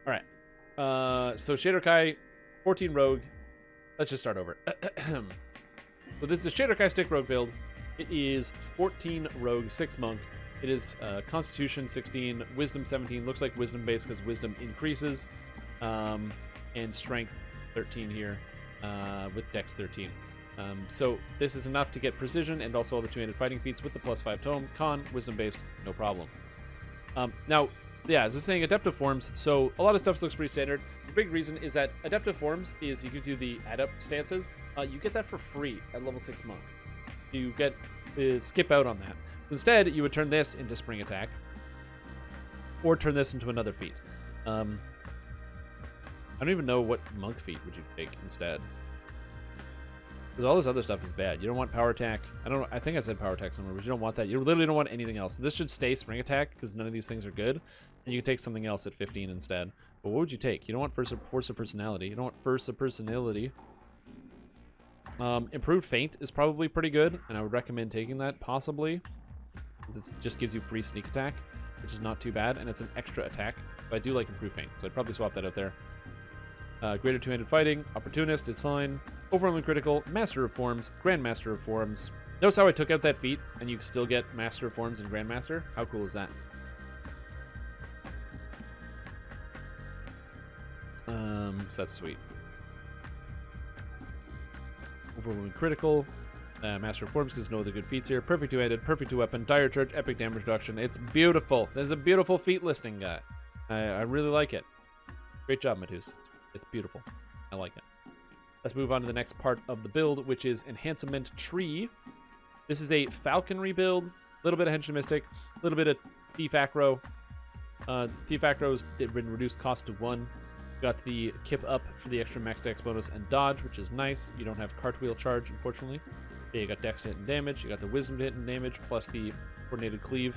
All right. So Shader Kai, 14 Rogue. Let's just start over. So this is a Shader Kai stick Rogue build. It is 14 Rogue, 6 Monk. It is Constitution 16, Wisdom 17. Looks like Wisdom base because Wisdom increases. And Strength 13 here with Dex 13. So this is enough to get Precision and also all the two-handed fighting feats with the +5 tome. Con, Wisdom based, no problem. Now, yeah, as I was saying, Adeptive Forms. So a lot of stuff looks pretty standard. The big reason is that Adeptive Forms is it gives you the Adept stances. You get that for free at level 6 Monk. You get skip out on that. Instead, you would turn this into Spring Attack, or turn this into another feat. I don't even know what Monk feat would you take instead. Because all this other stuff is bad. You don't want Power Attack. I think I said Power Attack somewhere, but you don't want that. You literally don't want anything else. This should stay Spring Attack, because none of these things are good. And you can take something else at 15 instead. But what would you take? You don't want Force of Personality. You don't want Force of Personality. Improved Feint is probably pretty good, and I would recommend taking that, possibly. Because it just gives you free Sneak Attack, which is not too bad, and it's an extra attack. But I do like Improved Feint, so I'd probably swap that out there. Greater two-handed fighting, Opportunist is fine. Overwhelming Critical, Master of Forms, Grandmaster of Forms. Notice how I took out that feat, and you can still get Master of Forms and Grandmaster? How cool is that? So that's sweet. Overwhelming Critical, Master of Forms, because no other good feats here. Perfect two-handed, perfect two-weapon, Dire Charge, Epic Damage Reduction. It's beautiful. There's a beautiful feat listing, guy. I really like it. Great job, Matus. It's beautiful. I like it. Let's move on to the next part of the build, which is Enhancement Tree. This is a Falconry build. A little bit of Henshin Mystic, a little bit of Thief Acro. Thief Acro's been reduced cost to 1. Got the Kip Up for the extra max dex bonus and dodge, which is nice. You don't have Cartwheel Charge, unfortunately. Yeah, you got Dex to hit and damage. You got the Wisdom to hit and damage, plus the Coordinated Cleave.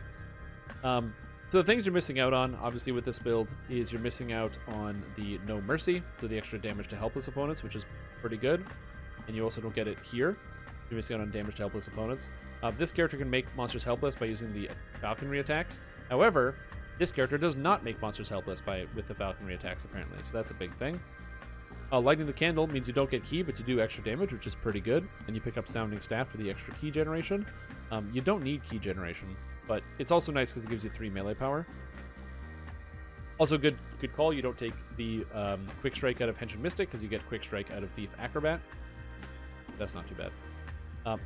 So the things you're missing out on, obviously, with this build, is you're missing out on the No Mercy, so the extra damage to helpless opponents, which is pretty good. And you also don't get it here. You're missing out on damage to helpless opponents. This character can make monsters helpless by using the Falconry attacks. However, this character does not make monsters helpless with the Falconry attacks, apparently, so that's a big thing. Lighting the Candle means you don't get Ki, but you do extra damage, which is pretty good. And you pick up Sounding Staff for the extra Ki generation. You don't need Ki generation, but it's also nice because it gives you 3 melee power. Also, good call. You don't take the Quick Strike out of Henshin Mystic because you get Quick Strike out of Thief Acrobat. That's not too bad.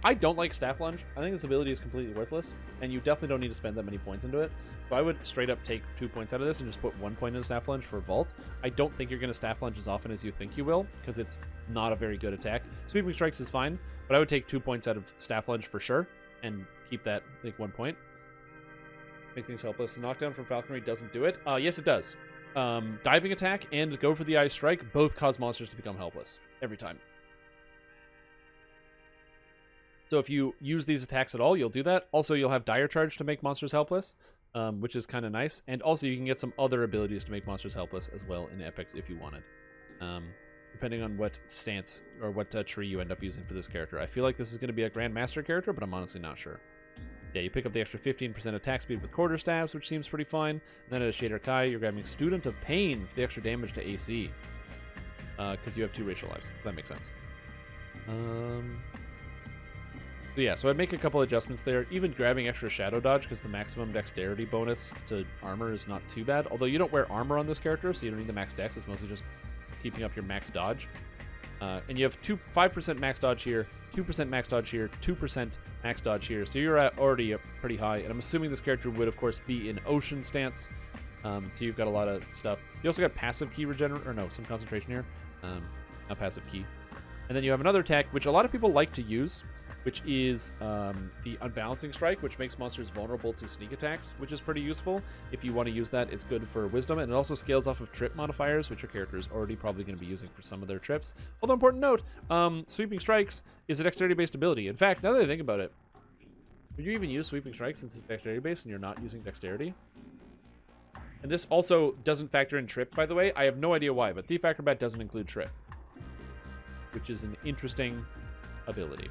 I don't like Staff Lunge. I think this ability is completely worthless, and you definitely don't need to spend that many points into it. So I would straight up take 2 points out of this and just put 1 point into Staff Lunge for Vault. I don't think you're going to Staff Lunge as often as you think you will, because it's not a very good attack. Sweeping Strikes is fine, but I would take 2 points out of Staff Lunge for sure, and keep that, like, 1 point. Make things helpless. The knockdown from Falconry doesn't do it. Yes, it does. Diving Attack and Go for the Eye Strike both cause monsters to become helpless every time. So if you use these attacks at all, you'll do that. Also, you'll have Dire Charge to make monsters helpless, which is kind of nice. And also, you can get some other abilities to make monsters helpless as well in Epics if you wanted. Depending on what stance or what tree you end up using for this character. I feel like this is going to be a Grandmaster character, but I'm honestly not sure. Yeah, you pick up the extra 15% attack speed with Quarterstaffs, which seems pretty fine. And then at a Shader Kai, you're grabbing Student of Pain for the extra damage to AC. Because you have 2 racial lives. So that makes sense. So yeah, so I'd make a couple adjustments there. Even grabbing extra Shadow Dodge, because the maximum dexterity bonus to armor is not too bad. Although you don't wear armor on this character, so you don't need the max dex. It's mostly just keeping up your max dodge. And you have 5% max dodge here, 2% max dodge here, 2% max dodge here. So you're already pretty high. And I'm assuming this character would, of course, be in Ocean stance. So you've got a lot of stuff. You also got passive Ki regeneration, or no, some concentration here. Not passive Ki. And then you have another attack, which a lot of people like to use, which is the Unbalancing Strike, which makes monsters vulnerable to sneak attacks, which is pretty useful. If you want to use that, it's good for Wisdom, and it also scales off of trip modifiers, which your character is already probably going to be using for some of their trips. Although, important note, Sweeping Strikes is a dexterity-based ability. In fact, now that I think about it, would you even use Sweeping Strikes since it's dexterity-based and you're not using dexterity? And this also doesn't factor in trip, by the way. I have no idea why, but Thief Acrobat doesn't include trip, which is an interesting ability.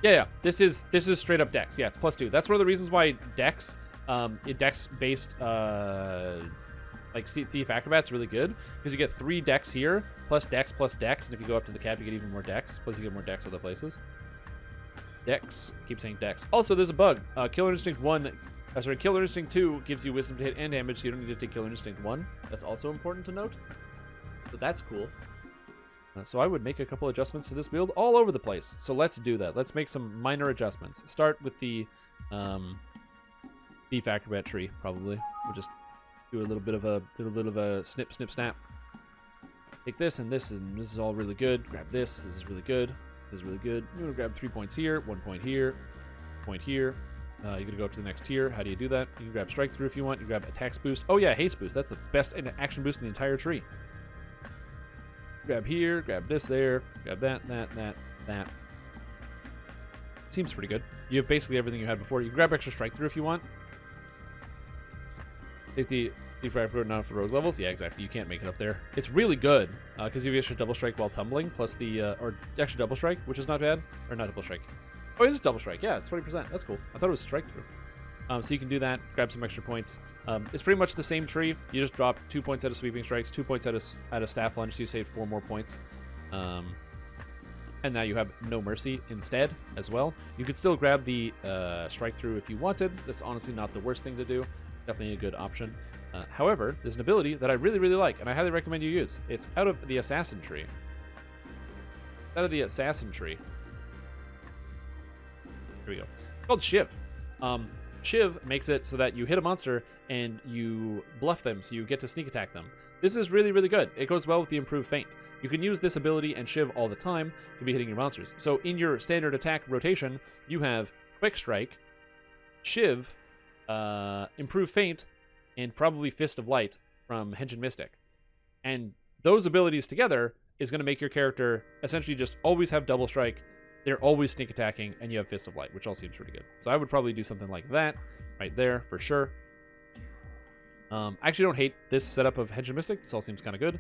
Yeah, this is straight up Dex. Yeah, it's +2. That's one of the reasons why Dex Dex-based like Thief Acrobat's really good because you get 3 Dex here, plus Dex, and if you go up to the cap, you get even more Dex, plus you get more Dex other places. Dex. Keep saying Dex. Also, there's a bug. Killer Instinct 2 gives you Wisdom to hit and damage, so you don't need to take Killer Instinct 1. That's also important to note. So that's cool. So I would make a couple adjustments to this build all over the place. So let's do that. Let's make some minor adjustments. Start with the Thief Acrobat tree, probably. We'll just do a little bit of a snip, snap. Take this and this is all really good. Grab this. This is really good. This is really good. You're gonna grab 3 points here, 1 point here, point here. You're gonna go up to the next tier. How do you do that? You can grab Strike Through if you want. You grab Attacks Boost. Oh yeah, Haste Boost. That's the best action boost in the entire tree. Grab here, grab this there, grab that. Seems pretty good. You have basically everything you had before. You can grab extra Strike Through if you want. Take the Thief Road not for rogue levels. Yeah, exactly. You can't make it up there. It's really good because you have extra double strike while tumbling, plus the or extra double strike, which is not bad. Or not double strike. Oh, it is double strike. Yeah, it's 20%. That's cool. I thought it was Strike Through. So you can do that. Grab some extra points. It's pretty much the same tree. You just drop 2 points out of sweeping strikes, 2 points out of staff lunge, so you save 4 more points. And now you have No Mercy instead as well. You could still grab the Strike Through if you wanted. That's honestly not the worst thing to do. Definitely a good option. However, there's an ability that I really, really like, and I highly recommend you use. It's out of the Assassin tree. Out of the Assassin tree. Here we go. It's called Shiv. Shiv makes it so that you hit a monster and you bluff them, so you get to sneak attack them. This is really, really good. It goes well with the improved feint. You can use this ability and Shiv all the time to be hitting your monsters. So in your standard attack rotation, you have Quick Strike, Shiv, improved feint, and probably Fist of Light from Henshin Mystic. And those abilities together is going to make your character essentially just always have double strike. They're always sneak attacking, and you have Fist of Light, which all seems pretty good. So I would probably do something like that right there for sure. I actually don't hate this setup of Henshin Mystic. This all seems kind of good.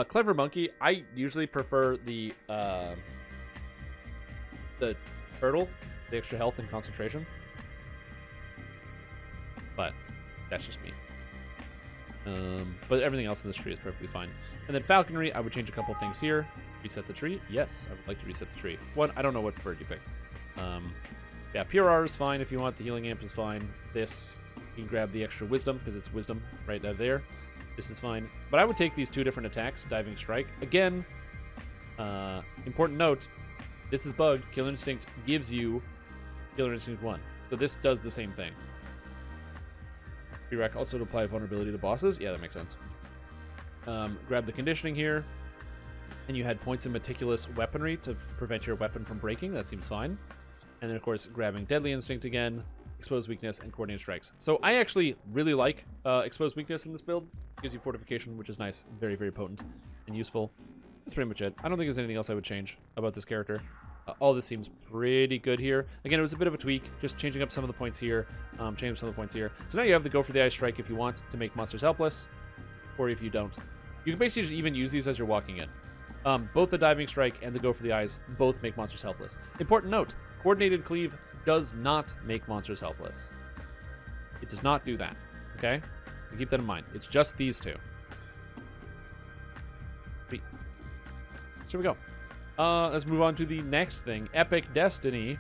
Clever Monkey, I usually prefer the turtle, the extra health and concentration. But that's just me. But everything else in this tree is perfectly fine. And then Falconry, I would change a couple things here. Reset the tree. Yes, I would like to reset the tree. One, I don't know what bird you picked. Yeah, PRR is fine if you want. The Healing Amp is fine. This, you can grab the extra Wisdom because it's Wisdom right out there. This is fine. But I would take these 2 different attacks. Diving Strike. Again, important note, this is bugged. Killer Instinct gives you Killer Instinct 1. So this does the same thing. Prereq also to apply vulnerability to bosses. Yeah, that makes sense. Grab the conditioning here. And you had points in meticulous weaponry to prevent your weapon from breaking. That seems fine. And then, of course, grabbing Deadly Instinct again, Exposed Weakness, and Coordinated Strikes. So I actually really like Exposed Weakness in this build. It gives you Fortification, which is nice. Very, very potent and useful. That's pretty much it. I don't think there's anything else I would change about this character. All this seems pretty good here. Again, it was a bit of a tweak, just changing up some of the points here, changing up some of the points here. So now you have the Go for the Eye Strike if you want to make monsters helpless, or if you don't. You can basically just even use these as you're walking in. Both the Diving Strike and the Go for the Eyes both make monsters helpless. Important note, Coordinated Cleave does not make monsters helpless. It does not do that, okay? So keep that in mind. It's just these 2. Sweet. So here we go. Let's move on to the next thing. Epic Destiny.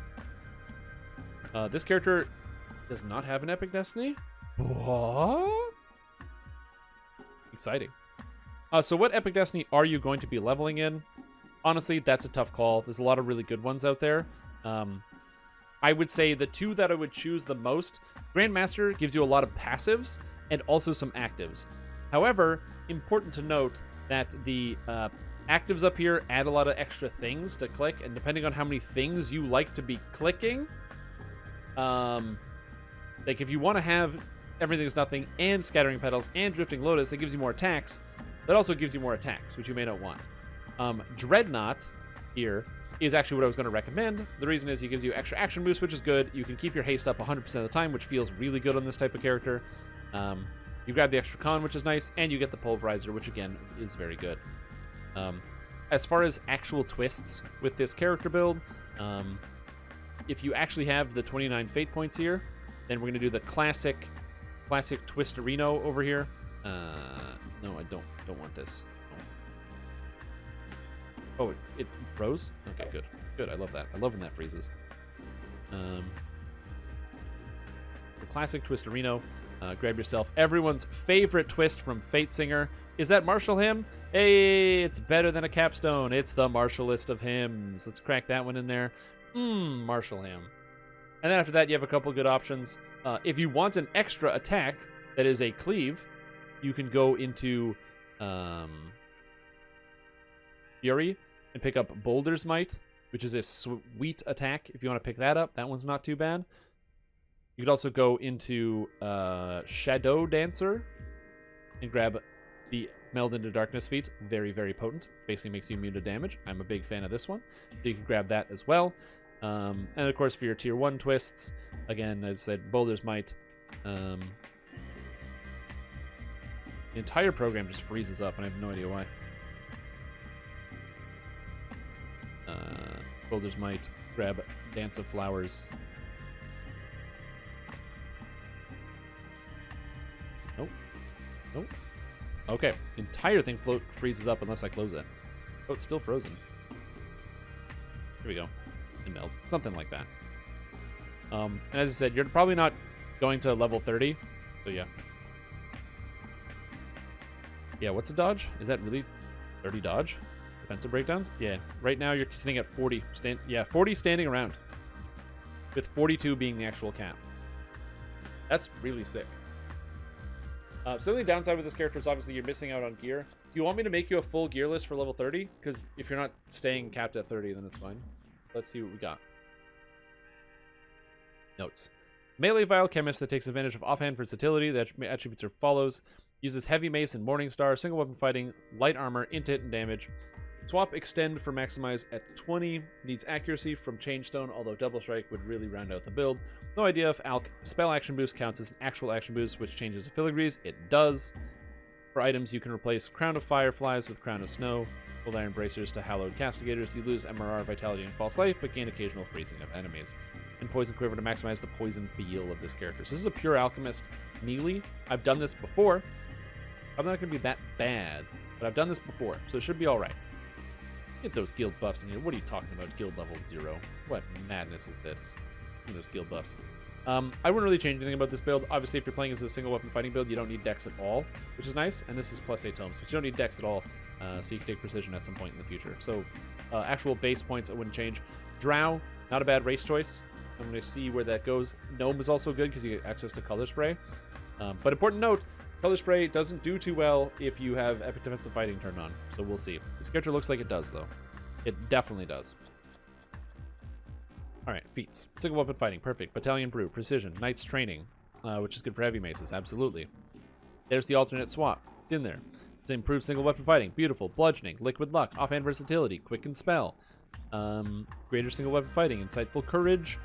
This character does not have an Epic Destiny? What? Exciting. So what Epic Destiny are you going to be leveling in? Honestly, that's a tough call. There's a lot of really good ones out there. I would say the 2 that I would choose the most, Grandmaster gives you a lot of passives and also some actives. However, important to note that the actives up here add a lot of extra things to click, and depending on how many things you like to be clicking, like if you want to have Everything is Nothing and Scattering Petals and Drifting Lotus, that gives you more attacks. That also gives you more attacks, which you may not want. Dreadnought here is actually what I was going to recommend. The reason is he gives you extra action boost, which is good. You can keep your haste up 100% of the time, which feels really good on this type of character. You grab the extra con, which is nice, and you get the pulverizer, which again is very good. As far as actual twists with this character build, if you actually have the 29 fate points here, then we're going to do the classic Classic Twistorino over here. No, I don't want this. Oh, it froze? Okay, good. Good, I love that. I love when that freezes. The classic Twistorino. Grab yourself everyone's favorite twist from Fate Singer. Is that Marshall Hymn? Hey, it's better than a capstone. It's the Marshall list of hymns. Let's crack that one in there. Marshall Hymn. And then after that, you have a couple good options. If you want an extra attack that is a cleave, you can go into Fury and pick up Boulder's Might, which is a sweet attack. If you want to pick that up, that one's not too bad. You could also go into Shadow Dancer and grab the Meld into Darkness feat. Very, very potent. Basically makes you immune to damage. I'm a big fan of this one. So you can grab that as well. And of course, for your tier 1 twists, again, as I said, Boulder's Might. The entire program just freezes up, and I have no idea why. Boulder's Might, grab Dance of Flowers. Nope. Okay, the entire thing freezes up unless I close it. Oh, it's still frozen. Here we go. And meld. Something like that. And as I said, you're probably not going to level 30. So yeah. Yeah, what's a dodge? Is that really 30 dodge? Defensive breakdowns? Yeah. Right now you're sitting at 40. 40 standing around. With 42 being the actual cap. That's really sick. So the only downside with this character is obviously you're missing out on gear. Do you want me to make you a full gear list for level 30? Because if you're not staying capped at 30, then it's fine. Let's see what we got. Notes. Melee of Alchemist that takes advantage of offhand versatility. The attributes are follows. Uses Heavy Mace and Morningstar, single weapon fighting, light armor, int hit, and damage. Swap Extend for maximize at 20. Needs accuracy from Changestone, although Double Strike would really round out the build. No idea if spell action boost counts as an actual action boost, which changes the filigrees. It does. For items, you can replace Crown of Fireflies with Crown of Snow. Cold Iron Bracers to Hallowed Castigators. You lose MRR, Vitality, and False Life, but gain occasional freezing of enemies. And Poison Quiver to maximize the poison feel of this character. So this is a pure Alchemist melee. I've done this before. I'm not going to be that bad, but I've done this before, so it should be alright. Get those guild buffs in here. What are you talking about? Guild level 0. What madness is this? Get those guild buffs. I wouldn't really change anything about this build. Obviously, if you're playing as a single weapon fighting build, you don't need dex at all, which is nice. And this is plus 8 tomes, but you don't need dex at all, so you can take precision at some point in the future. So actual base points, I wouldn't change. Drow, not a bad race choice. I'm going to see where that goes. Gnome is also good because you get access to Color Spray. But important note, Color Spray doesn't do too well if you have Epic Defensive Fighting turned on. So we'll see. This character looks like it does, though. It definitely does. Alright, feats. Single weapon fighting, perfect. Battalion Brew, precision. Knight's Training, which is good for heavy maces, absolutely. There's the alternate swap. It's in there. It's improved single weapon fighting, beautiful. Bludgeoning, liquid luck, offhand versatility, quicken spell. Greater single weapon fighting, insightful courage.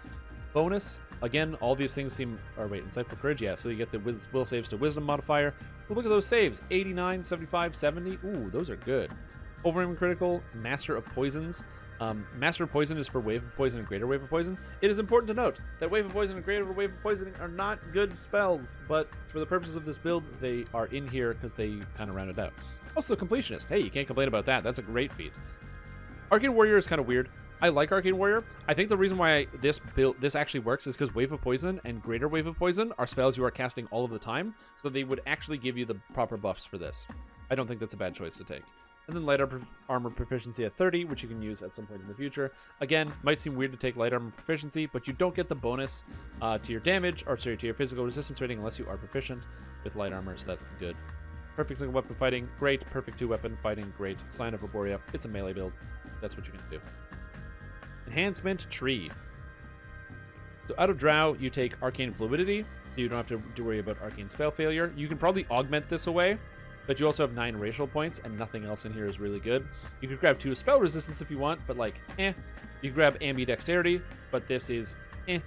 Bonus. Again, all these things seem... Or wait, insightful courage, yeah. So you get the will saves to wisdom modifier. But look at those saves. 89, 75, 70. Ooh, those are good. Overwhelming critical, Master of Poisons. Master of Poison is for Wave of Poison and Greater Wave of Poison. It is important to note that Wave of Poison and Greater Wave of Poisoning are not good spells, but for the purposes of this build, they are in here because they kind of round it out. Also, Completionist. Hey, you can't complain about that. That's a great feat. Arcane Warrior is kind of weird. I like Arcane Warrior. I think the reason why this actually works is because Wave of Poison and Greater Wave of Poison are spells you are casting all of the time, so they would actually give you the proper buffs for this. I don't think that's a bad choice to take. And then light armor proficiency at 30, which you can use at some point in the future. Again, might seem weird to take light armor proficiency, but you don't get the bonus to your damage, or sorry, to your physical resistance rating unless you are proficient with light armor, so that's good. Perfect single weapon fighting, great. Perfect 2-weapon fighting, great. Sign of Arborea, it's a melee build. That's what you're going to do. Enhancement Tree. So out of Drow, you take Arcane Fluidity, so you don't have to worry about Arcane Spell Failure. You can probably augment this away, but you also have 9 racial points, and nothing else in here is really good. You could grab 2 Spell Resistance if you want, but like, eh. You can grab Ambidexterity, but this is eh.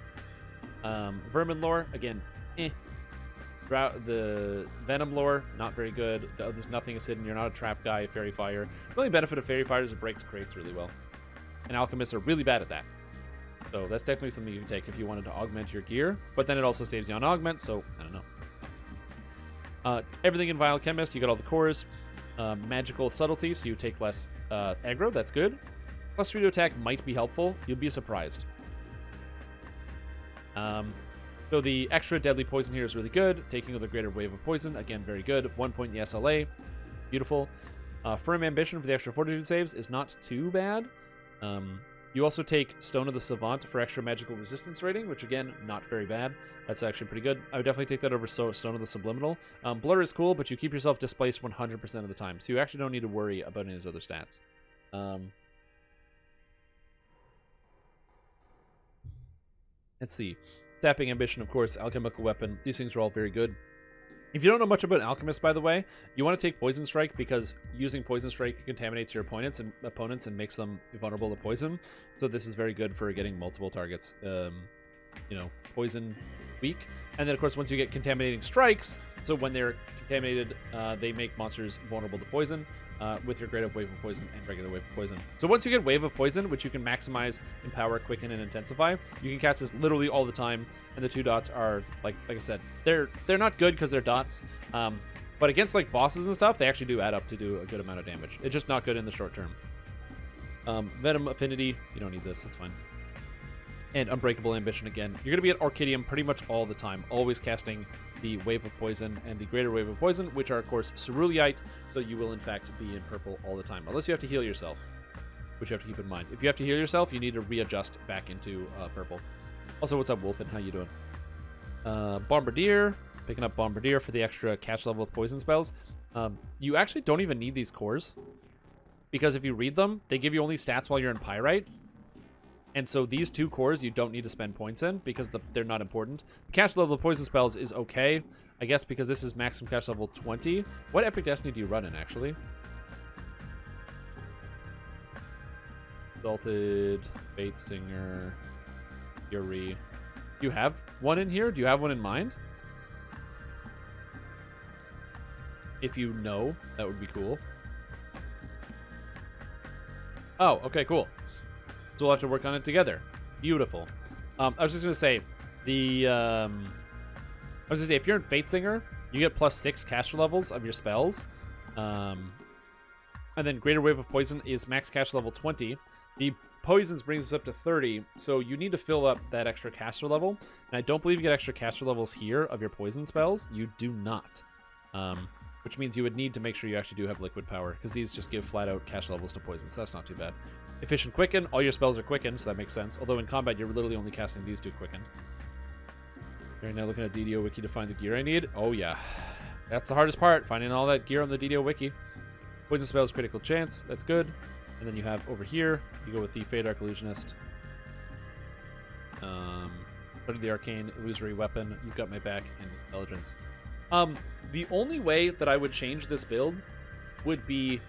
Vermin Lore, again, eh. The Venom Lore, not very good. There's nothing is hidden. You're not a trap guy. Fairy Fire. The only benefit of Fairy Fire is it breaks crates really well. And Alchemists are really bad at that. So that's definitely something you can take if you wanted to augment your gear. But then it also saves you on augment, so I don't know. Everything in Alchemist, you got all the cores. Magical subtlety, so you take less aggro. That's good. Plus 3 to attack might be helpful. You'll be surprised. So the extra deadly poison here is really good. Taking the greater wave of poison, again, very good. 1 point in the SLA. Beautiful. Firm Ambition for the extra fortitude saves is not too bad. You also take Stone of the Savant for extra magical resistance rating, which again, not very bad. That's actually pretty good. I would definitely take that over Stone of the Subliminal. Blur is cool, but you keep yourself displaced 100% of the time, so you actually don't need to worry about any of those other stats. Let's see. Sapping Ambition, of course, Alchemical Weapon. These things are all very good. If you don't know much about Alchemist, by the way, you want to take Poison Strike because using Poison Strike contaminates your opponents and makes them vulnerable to poison. So this is very good for getting multiple targets, poison weak. And then, of course, once you get Contaminating Strikes, so when they're contaminated, they make monsters vulnerable to poison with your Great Wave of Poison and Regular Wave of Poison. So once you get Wave of Poison, which you can maximize, empower, quicken, and intensify, you can cast this literally all the time. And the 2 dots are, like I said, they're not good because they're dots. But against like bosses and stuff, they actually do add up to do a good amount of damage. It's just not good in the short term. Venom Affinity, you don't need this, it's fine. And Unbreakable Ambition again. You're going to be at Orchidium pretty much all the time, always casting the Wave of Poison and the Greater Wave of Poison, which are, of course, Ceruleite, so you will, in fact, be in purple all the time, unless you have to heal yourself, which you have to keep in mind. If you have to heal yourself, you need to readjust back into purple. Also, what's up, Wolfen? How you doing? Bombardier. Picking up Bombardier for the extra catch level with poison spells. You actually don't even need these cores, because if you read them, they give you only stats while you're in Pyrite. And so these 2 cores you don't need to spend points in because they're not important. The catch level of poison spells is okay, I guess, because this is maximum catch level 20. What Epic Destiny do you run in, actually? Exalted, Fate Singer, Fury. Do you have one in here? Do you have one in mind? If you know, that would be cool. Oh, okay, cool. So we'll have to work on it together. Beautiful. I was just going to say, if you're in Fate Singer, you get +6 caster levels of your spells. And then Greater Wave of Poison is max caster level 20. The Poisons brings us up to 30, so you need to fill up that extra caster level. And I don't believe you get extra caster levels here of your poison spells. You do not. Which means you would need to make sure you actually do have liquid power, because these just give flat-out caster levels to poison, so that's not too bad. Efficient Quicken, all your spells are quickened, so that makes sense. Although in combat, you're literally only casting these 2 quickened. Right now, looking at DDO Wiki to find the gear I need. Oh, yeah. That's the hardest part, finding all that gear on the DDO Wiki. Poison spells, critical chance, that's good. And then you have over here, you go with the Fade Arc Illusionist. Under the Arcane Illusory Weapon, you've got my back, and Intelligence. The only way that I would change this build would be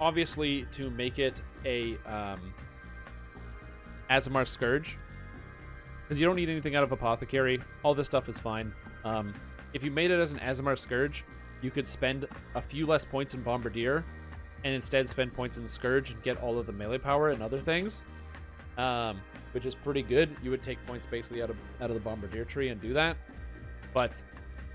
obviously to make it a Aasimar Scourge, because you don't need anything out of Apothecary. All this stuff is fine. If you made it as an Aasimar Scourge, you could spend a few less points in Bombardier and instead spend points in Scourge and get all of the melee power and other things, which is pretty good. You would take points basically out of the Bombardier tree and do that, but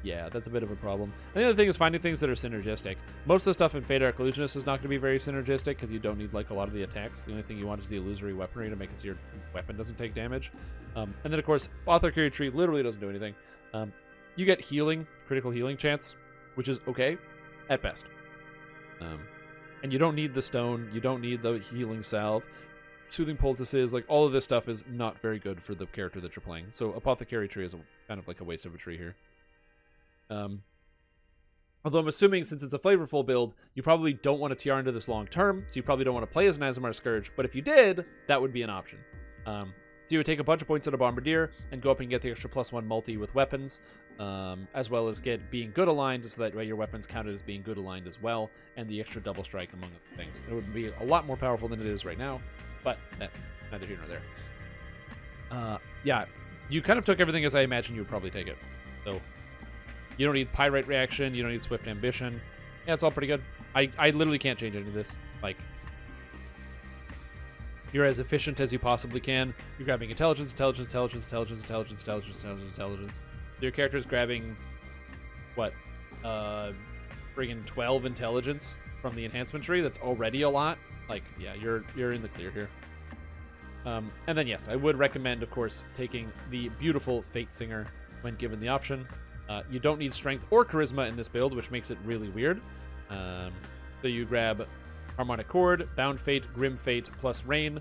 yeah, that's a bit of a problem. And the other thing is finding things that are synergistic. Most of the stuff in Fade Arc Illusionist is not going to be very synergistic because you don't need like a lot of the attacks. The only thing you want is the illusory weaponry to make it so your weapon doesn't take damage. And then of course, Apothecary Tree literally doesn't do anything. You get healing, critical healing chance, which is okay at best. And you don't need the stone. You don't need the healing salve. Soothing poultices, like all of this stuff is not very good for the character that you're playing. So Apothecary Tree is kind of like a waste of a tree here. Although I'm assuming since it's a flavorful build, you probably don't want to TR into this long term, so you probably don't want to play as an Aasimar Scourge, but if you did, that would be an option. So you would take a bunch of points out of Bombardier and go up and get the extra +1 multi with weapons, as well as get being good aligned, so that way your weapons counted as being good aligned as well, and the extra double strike among other things. It would be a lot more powerful than it is right now, but that's neither here nor there. Yeah, you kind of took everything as I imagine you would probably take it. So you don't need Pyrite Reaction, you don't need Swift Ambition. Yeah, it's all pretty good. I literally can't change any of this. Like, you're as efficient as you possibly can. You're grabbing intelligence. Your character's grabbing, what, friggin' 12 intelligence from the enhancement tree. That's already a lot. Like, yeah, you're in the clear here. And then, yes, I would recommend, of course, taking the beautiful Fate Singer when given the option. You don't need strength or charisma in this build, which makes it really weird. So you grab Harmonic Chord, Bound Fate, Grim Fate, plus Rain.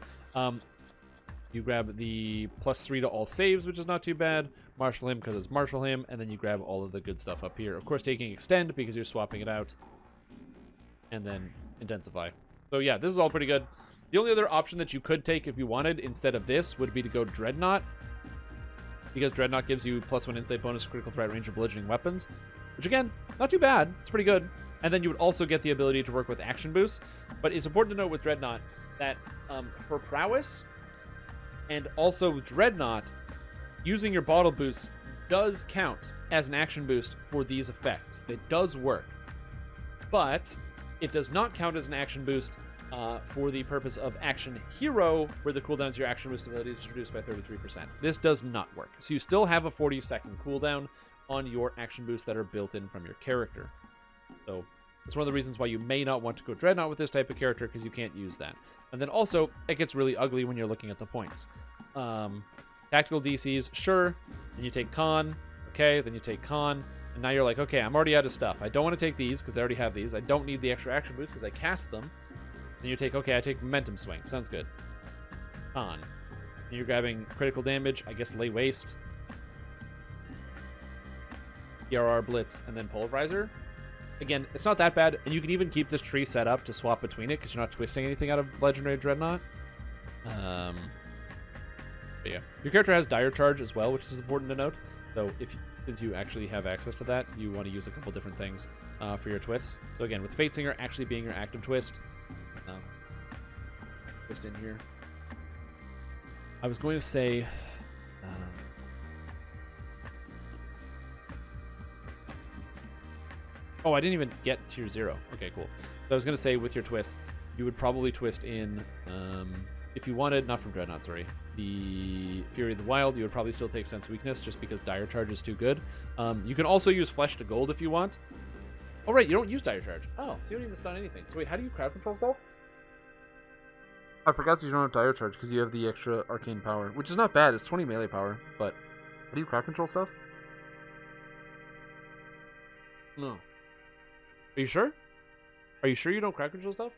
You grab the +3 to all saves, which is not too bad. Marshal Him because it's Marshal Him, and then you grab all of the good stuff up here. Of course, taking Extend because you're swapping it out, and then Intensify. So yeah, this is all pretty good. The only other option that you could take if you wanted instead of this would be to go Dreadnought, because Dreadnought gives you +1 insight bonus, critical threat, range, and bludgeoning weapons, which again, not too bad. It's pretty good. And then you would also get the ability to work with action boosts. But it's important to note with Dreadnought that for prowess and also Dreadnought, using your bottle boosts does count as an action boost for these effects. It does work. But it does not count as an action boost for the purpose of Action Hero, where the cooldown to your action boost ability is reduced by 33%. This does not work. So you still have a 40-second cooldown on your action boosts that are built in from your character. So it's one of the reasons why you may not want to go Dreadnought with this type of character, because you can't use that. And then also, it gets really ugly when you're looking at the points. Tactical DCs, sure. Then you take Con. Okay, then you take Con. And now you're like, okay, I'm already out of stuff. I don't want to take these, because I already have these. I don't need the extra action boost, because I cast them. Then you take, okay, I take Momentum Swing. Sounds good. Con. And you're grabbing critical damage, I guess Lay Waste, PRR Blitz, and then Pulverizer. Again, it's not that bad, and you can even keep this tree set up to swap between it, because you're not twisting anything out of Legendary Dreadnought. But yeah. Your character has Dire Charge as well, which is important to note. So since you actually have access to that, you want to use a couple different things for your twists. So again, with Fate Singer actually being your active twist, twist in here. I was going to say... oh, I didn't even get tier 0. Okay, cool. So I was going to say, with your twists, you would probably twist in, if you wanted, not from Dreadnought, sorry, the Fury of the Wild, you would probably still take Sense Weakness, just because Dire Charge is too good. You can also use Flesh to Gold if you want. Oh, right, you don't use Dire Charge. Oh, so you don't even stun anything. So wait, how do you crowd control stuff? I forgot that you don't have Dire Charge, because you have the extra Arcane Power, which is not bad. It's 20 melee power, but how do you crowd control stuff? No. Are you sure? Are you sure you don't crowd control stuff?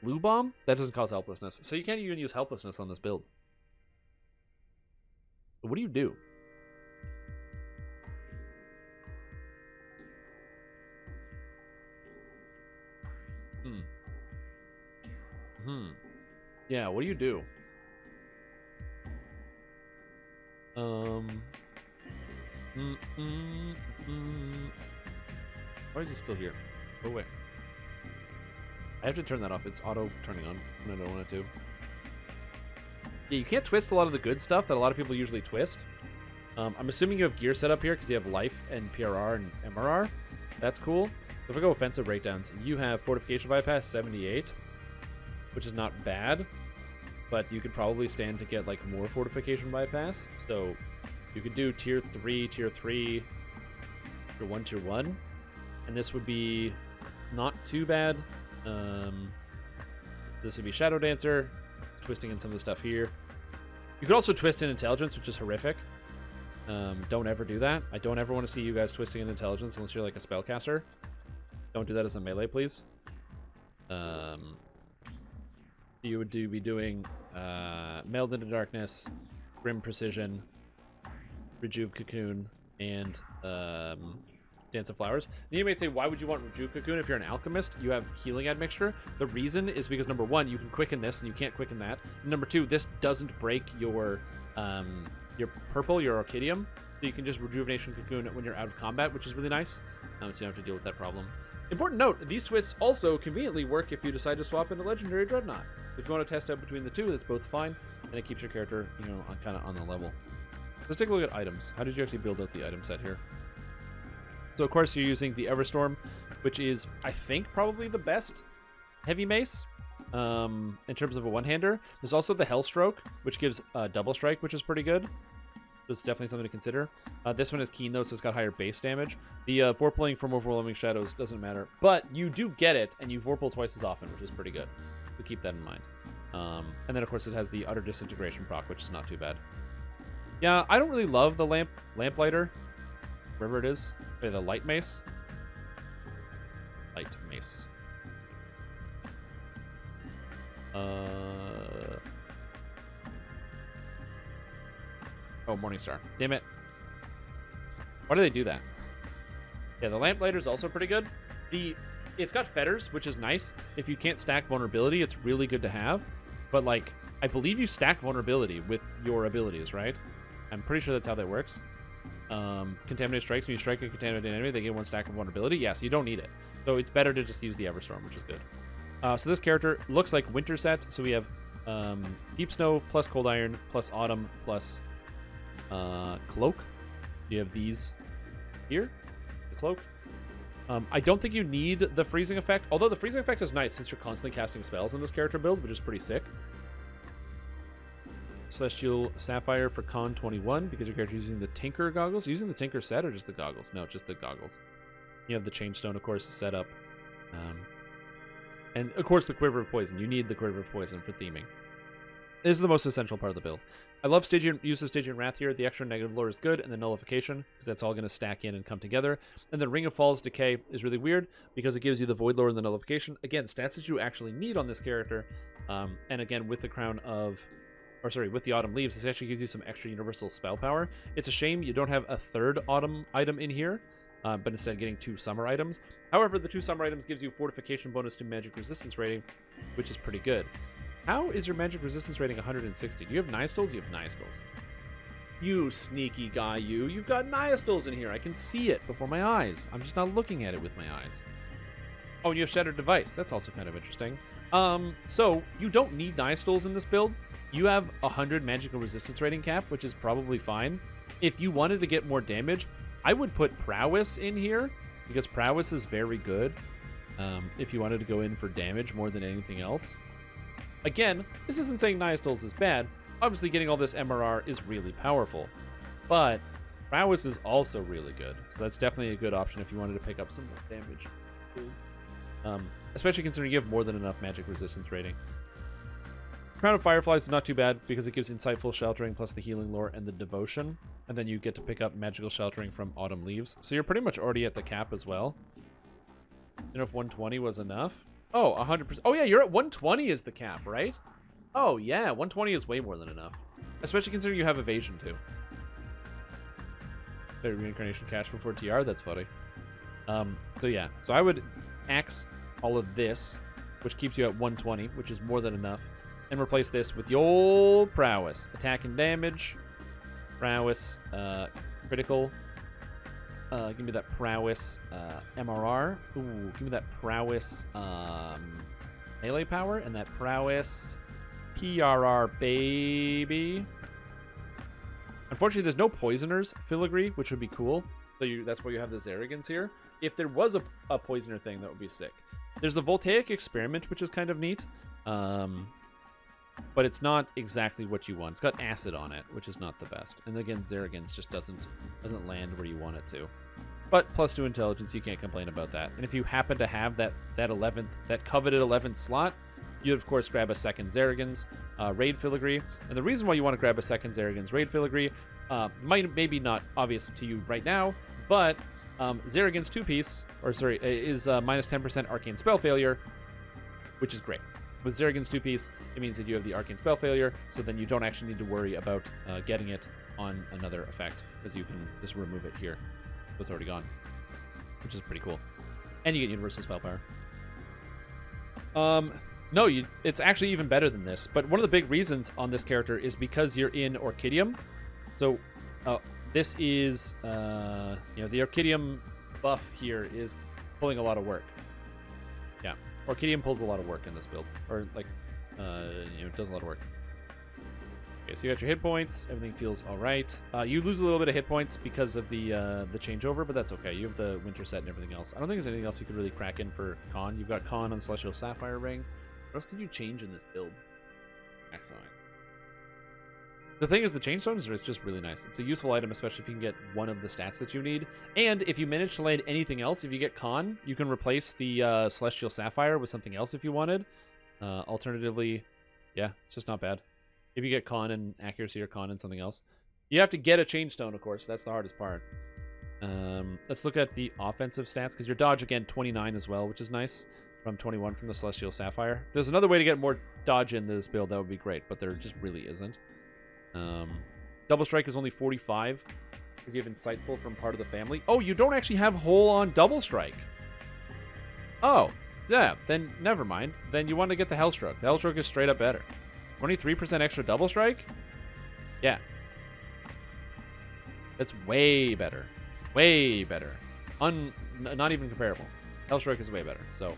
Blue Bomb? That doesn't cause helplessness. So you can't even use helplessness on this build. So what do you do? Yeah, what do you do? Why is he still here? Oh, wait. I have to turn that off. It's auto turning on, and I don't want it to. Yeah, you can't twist a lot of the good stuff that a lot of people usually twist. I'm assuming you have gear set up here because you have life and PRR and MRR. That's cool. So if I go offensive breakdowns, you have fortification bypass 78, which is not bad, but you could probably stand to get like more fortification bypass. So you could do tier 3, tier 1, tier 1, and this would be not too bad. This would be Shadow Dancer, twisting in some of the stuff here. You could also twist in Intelligence, which is horrific. Don't ever do that. I don't ever want to see you guys twisting in Intelligence unless you're like a spellcaster. Don't do that as a melee, please. You would be doing Meld into Darkness, Grim Precision, Rejuve Cocoon, and Dance of Flowers. And you may say, why would you want Rejuve Cocoon if you're an Alchemist? You have Healing Admixture. The reason is because, number one, you can quicken this, and you can't quicken that. And number two, this doesn't break your purple, your Orchidium, so you can just Rejuvenation Cocoon when you're out of combat, which is really nice. So you don't have to deal with that problem. Important note, these twists also conveniently work if you decide to swap into Legendary Dreadnought. If you want to test out between the two, that's both fine, and it keeps your character, you know, kind of on the level. Let's take a look at items. How did you actually build out the item set here? So, of course, you're using the Everstorm, which is, I think, probably the best heavy mace in terms of a one-hander. There's also the Hellstroke, which gives double strike, which is pretty good. It's definitely something to consider. This one is keen, though, so it's got higher base damage. The Vorpaling from Overwhelming Shadows doesn't matter. But you do get it, and you Vorpal twice as often, which is pretty good. So keep that in mind. And then, of course, it has the Utter Disintegration proc, which is not too bad. Yeah, I don't really love the Lamplighter. Wherever it is. Okay, the Light Mace. Light Mace. Oh, Morningstar. Damn it. Why do they do that? Yeah, the Lamplighter is also pretty good. It's got fetters, which is nice. If you can't stack vulnerability, it's really good to have. But, like, I believe you stack vulnerability with your abilities, right? I'm pretty sure that's how that works. Contaminate strikes. When you strike a contaminated enemy, they get 1 stack of vulnerability. Yeah, so you don't need it. So it's better to just use the Everstorm, which is good. So this character looks like Winter set. So we have Deep Snow plus Cold Iron plus Autumn plus Cloak. You have these here. The Cloak. I don't think you need the freezing effect, although the freezing effect is nice since you're constantly casting spells in this character build, which is pretty sick. Celestial Sapphire for Con 21 because your character is using the Tinker goggles. Using the Tinker set or just the goggles? No, just the goggles. You have the Changestone, of course, set up. And, of course, the Quiver of Poison. You need the Quiver of Poison for theming. This is the most essential part of the build. I love use of Stygian Wrath here. The extra negative lore is good, and the Nullification, because that's all going to stack in and come together. And the Ring of Falls Decay is really weird, because it gives you the Void Lore and the Nullification. Again, stats that you actually need on this character. And again, with the with the Autumn Leaves, this actually gives you some extra universal spell power. It's a shame you don't have a third Autumn item in here, but instead getting 2 Summer items. However, the 2 Summer items gives you Fortification bonus to Magic Resistance rating, which is pretty good. How is your Magic Resistance rating 160? Do you have Nihilstals? You have Nihilstals. You sneaky guy, you. You've got Nihilstals in here. I can see it before my eyes. I'm just not looking at it with my eyes. Oh, and you have Shattered Device. That's also kind of interesting. So, you don't need Nihilstals in this build. You have 100 Magical Resistance rating cap, which is probably fine. If you wanted to get more damage, I would put Prowess in here, because Prowess is very good if you wanted to go in for damage more than anything else. Again, this isn't saying Nihilstals is bad. Obviously, getting all this MRR is really powerful. But Prowess is also really good. So that's definitely a good option if you wanted to pick up some more damage. Especially considering you have more than enough magic resistance rating. Crown of Fireflies is not too bad because it gives Insightful Sheltering plus the Healing Lore and the Devotion. And then you get to pick up Magical Sheltering from Autumn Leaves. So you're pretty much already at the cap as well. You know if 120 was enough? Oh, 100%. Oh, yeah, you're at 120 is the cap, right? Oh, yeah, 120 is way more than enough. Especially considering you have Evasion, too. Reincarnation cash before TR? That's funny. So, yeah. So I would axe all of this, which keeps you at 120, which is more than enough, and replace this with the old Prowess. Attack and damage. Prowess, critical. Give me that Prowess MRR. Ooh, give me that Prowess melee power and that Prowess PRR, baby. Unfortunately, there's no Poisoner's Filigree, which would be cool. So that's why you have this Arrogance here. If there was a Poisoner thing, that would be sick. There's the Voltaic Experiment, which is kind of neat. But it's not exactly what you want. It's got acid on it, which is not the best. And again, Arrogance just doesn't land where you want it to. But +2 intelligence, you can't complain about that. And if you happen to have that coveted 11th slot, you of course grab a second Zarrigan's Raid Filigree. And the reason why you want to grab a second Zarrigan's Raid Filigree maybe not obvious to you right now, but Zarrigan's 2-piece, is minus 10% Arcane Spell Failure, which is great. With Zarrigan's 2-piece, it means that you have the Arcane Spell Failure, so then you don't actually need to worry about getting it on another effect, because you can just remove it here. So it's already gone, which is pretty cool. And you get Universal Spell Power. No, it's actually even better than this, but one of the big reasons on this character is because you're in Orchidium. So this is, the Orchidium buff here is pulling a lot of work. Yeah. Orchidium pulls a lot of work in this build, or it does a lot of work. Okay, so you got your hit points. Everything feels all right. You lose a little bit of hit points because of the changeover, but that's okay. You have the winter set and everything else. I don't think there's anything else you could really crack in for Con. You've got Con on Celestial Sapphire Ring. What else can you change in this build? Excellent. The thing is, the Chainstone is just really nice. It's a useful item, especially if you can get one of the stats that you need. And if you manage to land anything else, if you get Con, you can replace the Celestial Sapphire with something else if you wanted. Alternatively, yeah, it's just not bad. If you get Con and Accuracy or Con and something else. You have to get a Chainstone, of course. That's the hardest part. Let's look at the offensive stats, because your dodge, again, 29 as well, which is nice. From 21 from the Celestial Sapphire. There's another way to get more dodge in this build that would be great, but there just really isn't. Double Strike is only 45. Because you have Insightful from part of the family. Oh, you don't actually have Hole on Double Strike. Oh, yeah, then never mind. Then you want to get the Hellstroke. The Hellstroke is straight up better. 23% extra Double Strike? Yeah. That's way better. Way better. Not even comparable. Hellstroke is way better, so...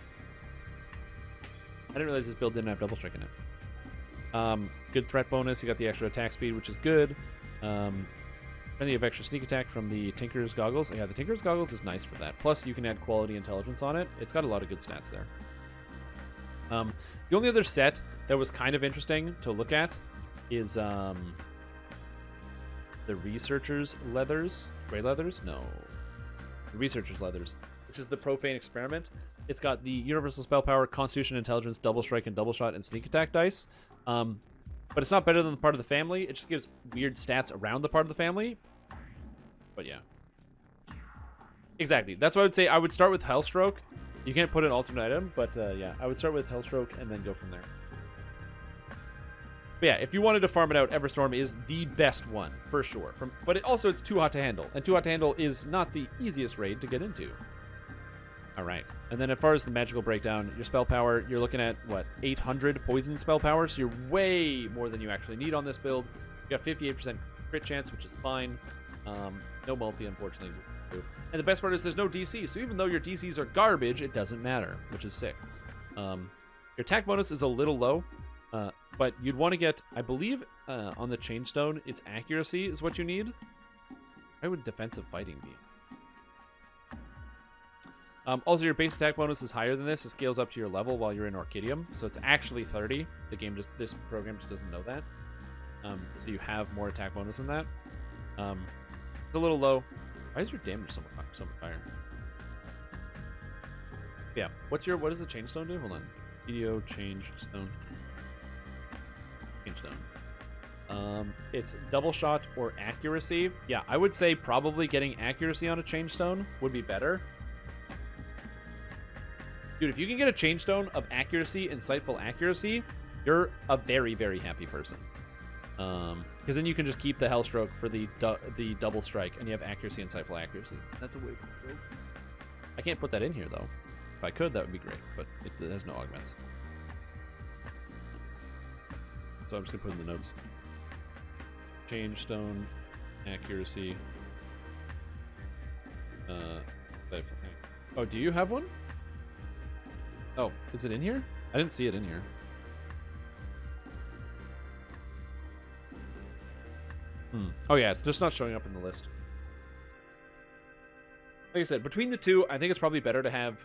I didn't realize this build didn't have Double Strike in it. Good threat bonus. You got the extra attack speed, which is good. Then you have extra sneak attack from the Tinker's Goggles. Yeah, the Tinker's Goggles is nice for that. Plus, you can add quality intelligence on it. It's got a lot of good stats there. The only other set that was kind of interesting to look at is the Researcher's Leathers. Gray Leathers? No. The Researcher's Leathers, which is the Profane Experiment. It's got the Universal Spell Power, Constitution, Intelligence, Double Strike, and Double Shot, and Sneak Attack dice. But it's not better than the part of the family. It just gives weird stats around the part of the family. But yeah. Exactly. That's why I would say I would start with Hellstroke. You can't put an alternate item, but yeah. I would start with Hellstroke and then go from there. But yeah, if you wanted to farm it out, Everstorm is the best one, for sure. But it's too hot to handle. And too hot to handle is not the easiest raid to get into. Alright, and then as far as the magical breakdown, your spell power, you're looking at, what, 800 poison spell power, so you're way more than you actually need on this build. You got 58% crit chance, which is fine. No multi, unfortunately. And the best part is there's no DC, so even though your DCs are garbage, it doesn't matter, which is sick. Your attack bonus is a little low, but you'd want to get, I believe, on the Chainstone, its accuracy is what you need. Why would defensive fighting be? Also, your base attack bonus is higher than this. It scales up to your level while you're in Orchidium, so it's actually 30. This program just doesn't know that. So you have more attack bonus than that. It's a little low. Why is your damage so much higher? Yeah. What does the Chainstone do? Hold on. EDO Changestone. Changestone. It's double shot or accuracy. Yeah, I would say probably getting accuracy on a Changestone would be better. Dude, if you can get a Chainstone of accuracy, insightful accuracy, you're a very, very happy person. Because then you can just keep the Hellstroke for the double strike, and you have accuracy, insightful accuracy. That's a way to build. I can't put that in here, though. If I could, that would be great, but it has no augments. So I'm just going to put in the notes. Chainstone, accuracy. Oh, do you have one? Oh, is it in here? I didn't see it in here. Oh yeah, it's just not showing up in the list. Like I said, between the two, I think it's probably better to have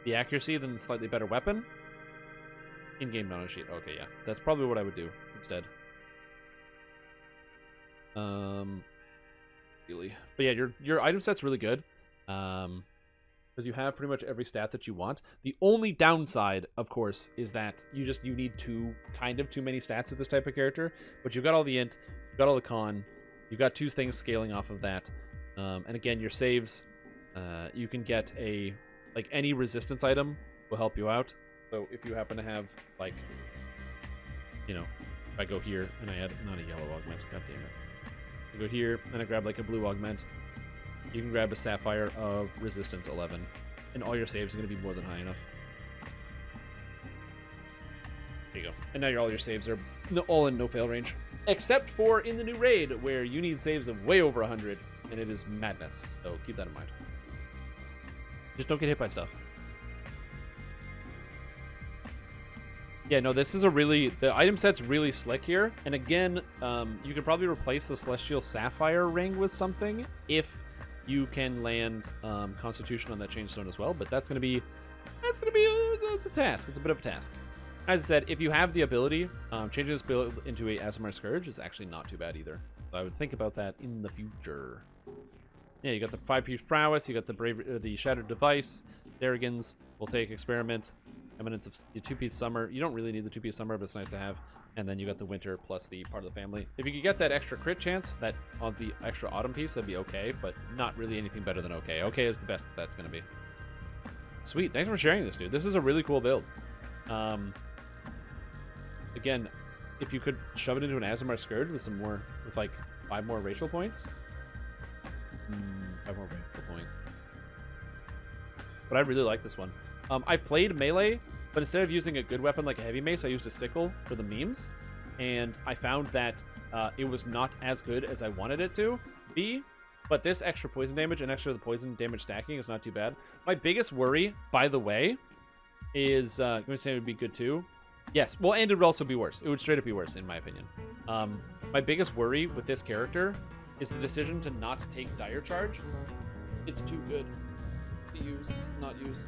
the accuracy than the slightly better weapon. In-game nano sheet. Okay, yeah. That's probably what I would do instead. Really. But yeah, your item set's really good. Because you have pretty much every stat that you want. The only downside, of course, is that you need too many stats with this type of character. But you've got all the int, you've got all the con, you've got two things scaling off of that. And again, your saves, you can get any resistance item will help you out. So if you happen to have, if I go here and I add, not a yellow augment, god damn it. I go here and I grab a blue augment. You can grab a Sapphire of Resistance 11, and all your saves are going to be more than high enough. There you go. And now all your saves are all in no-fail range. Except for in the new raid, where you need saves of way over 100, and it is madness. So keep that in mind. Just don't get hit by stuff. Yeah, no, this is the item set's really slick here. And again, you could probably replace the Celestial Sapphire ring with something if you can land Constitution on that Chainstone as well, but it's a task. It's a bit of a task. As I said, if you have the ability, changing this build into a ASMR Scourge is actually not too bad either. So I would think about that in the future. Yeah, you got the 5-piece prowess, you got the Shattered Device, Darrigans, will take Experiment, Eminence of the 2-piece Summer. You don't really need the 2-piece Summer, but it's nice to have. And then you got the Winter plus the part of the family. If you could get that extra crit chance, that on the extra Autumn piece, that'd be okay, but not really anything better than okay. Okay is the best that's going to be. Sweet, thanks for sharing this, dude. This is a really cool build. Again, if you could shove it into an ASMR Scourge with some more, with like 5 more racial points. 5 more racial points. But I really like this one. I played melee, but instead of using a good weapon like a heavy mace, I used a sickle for the memes. And I found that it was not as good as I wanted it to be. But this extra poison damage and extra the poison damage stacking is not too bad. My biggest worry, by the way, is I'm going to say it would be good too. Yes, well, and it would also be worse. It would straight up be worse, in my opinion. My biggest worry with this character is the decision to not take Dire Charge. It's too good to use, not use.